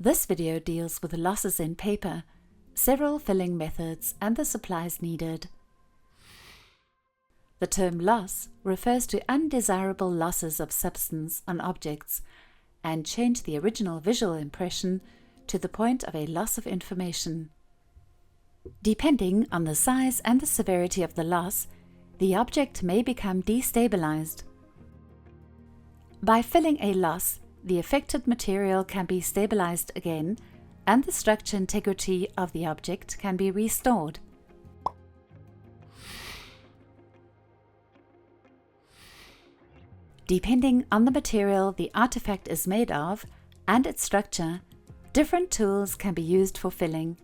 This video deals with losses in paper, several filling methods, and the supplies needed. The term loss refers to undesirable losses of substance on objects and change the original visual impression to the point of a loss of information. Depending on the size and the severity of the loss, the object may become destabilized. By filling a loss, the affected material can be stabilized again and the structure integrity of the object can be restored. Depending on the material the artifact is made of and its structure, different tools can be used for filling.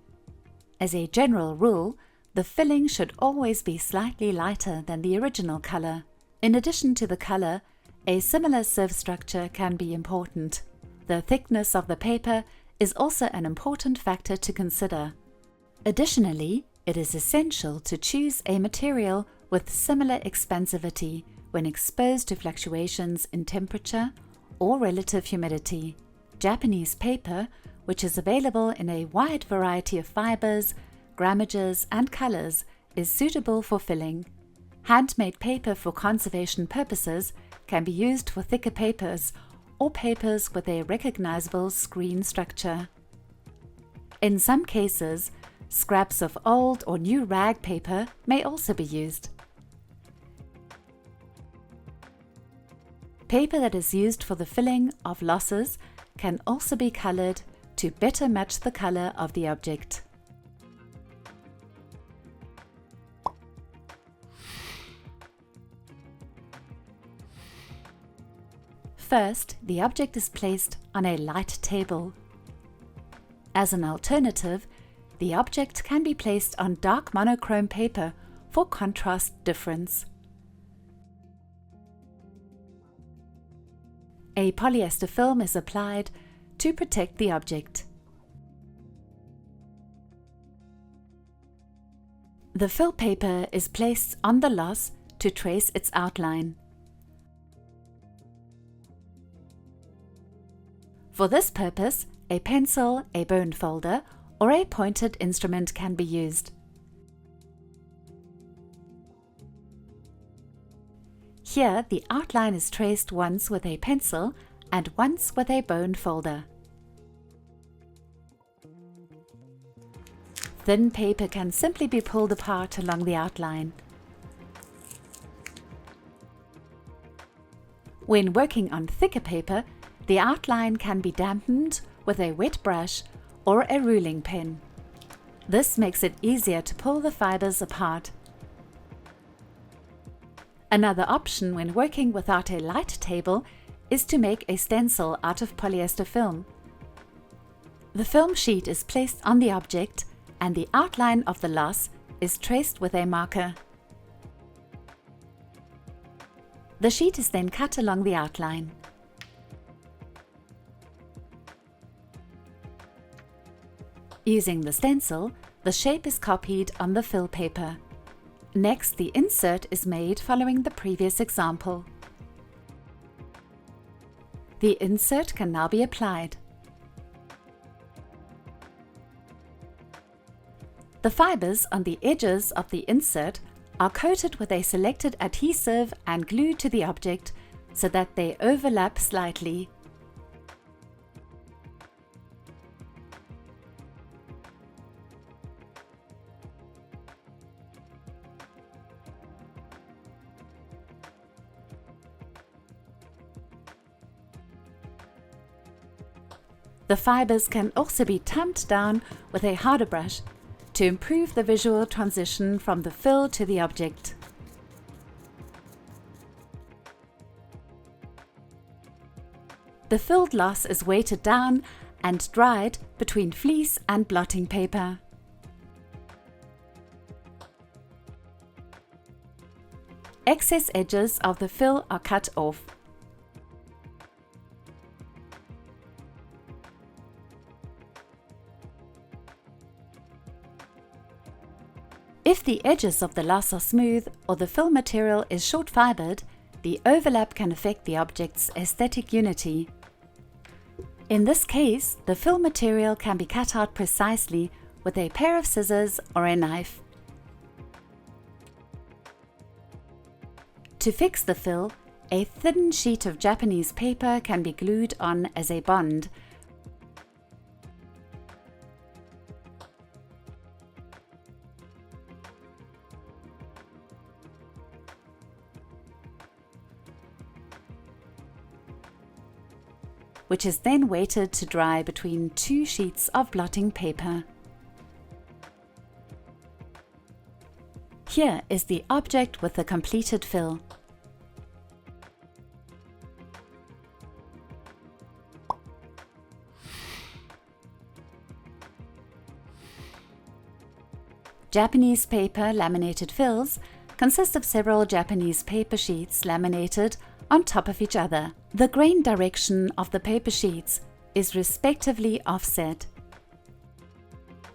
As a general rule, the filling should always be slightly lighter than the original color. In addition to the color, a similar sieve structure can be important. The thickness of the paper is also an important factor to consider. Additionally, it is essential to choose a material with similar expansivity when exposed to fluctuations in temperature or relative humidity. Japanese paper, which is available in a wide variety of fibers, grammages, and colors, is suitable for filling. Handmade paper for conservation purposes can be used for thicker papers or papers with a recognizable screen structure. In some cases, scraps of old or new rag paper may also be used. Paper that is used for the filling of losses can also be colored to better match the color of the object. First, the object is placed on a light table. As an alternative, the object can be placed on dark monochrome paper for contrast difference. A polyester film is applied to protect the object. The fill paper is placed on the loss to trace its outline. For this purpose, a pencil, a bone folder, or a pointed instrument can be used. Here, the outline is traced once with a pencil and once with a bone folder. Thin paper can simply be pulled apart along the outline. When working on thicker paper, the outline can be dampened with a wet brush or a ruling pen. This makes it easier to pull the fibers apart. Another option when working without a light table is to make a stencil out of polyester film. The film sheet is placed on the object and the outline of the loss is traced with a marker. The sheet is then cut along the outline. Using the stencil, the shape is copied on the fill paper. Next, the insert is made following the previous example. The insert can now be applied. The fibers on the edges of the insert are coated with a selected adhesive and glued to the object so that they overlap slightly. The fibers can also be tamped down with a harder brush to improve the visual transition from the fill to the object. The filled loss is weighted down and dried between fleece and blotting paper. Excess edges of the fill are cut off. If the edges of the loss are smooth or the fill material is short-fibered, the overlap can affect the object's aesthetic unity. In this case, the fill material can be cut out precisely with a pair of scissors or a knife. To fix the fill, a thin sheet of Japanese paper can be glued on as a bond. Which is then waited to dry between two sheets of blotting paper. Here is the object with the completed fill. Japanese paper laminated fills consist of several Japanese paper sheets laminated on top of each other. The grain direction of the paper sheets is respectively offset.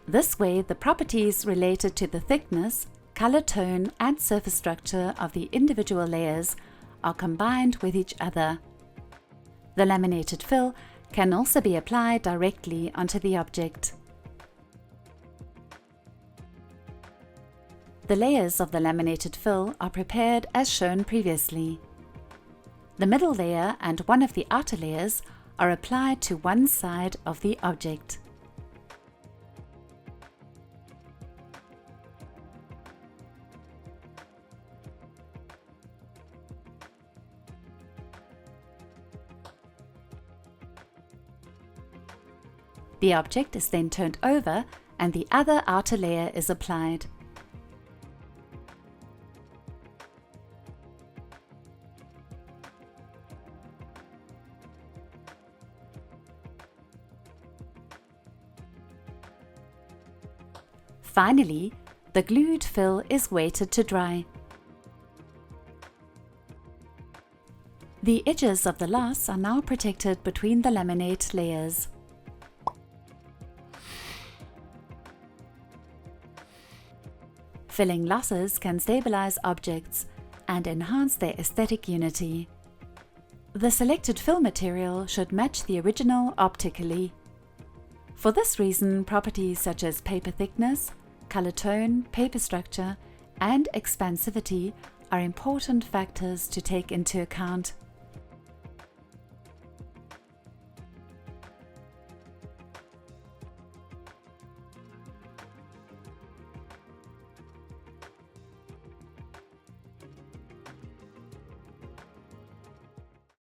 This way, the properties related to the thickness, color tone and surface structure of the individual layers are combined with each other. The laminated fill can also be applied directly onto the object. The layers of the laminated fill are prepared as shown previously. The middle layer and one of the outer layers are applied to one side of the object. The object is then turned over and the other outer layer is applied. Finally, the glued fill is waited to dry. The edges of the loss are now protected between the laminate layers. Filling losses can stabilize objects and enhance their aesthetic unity. The selected fill material should match the original optically. For this reason, properties such as paper thickness, color tone, paper structure, and expansivity are important factors to take into account.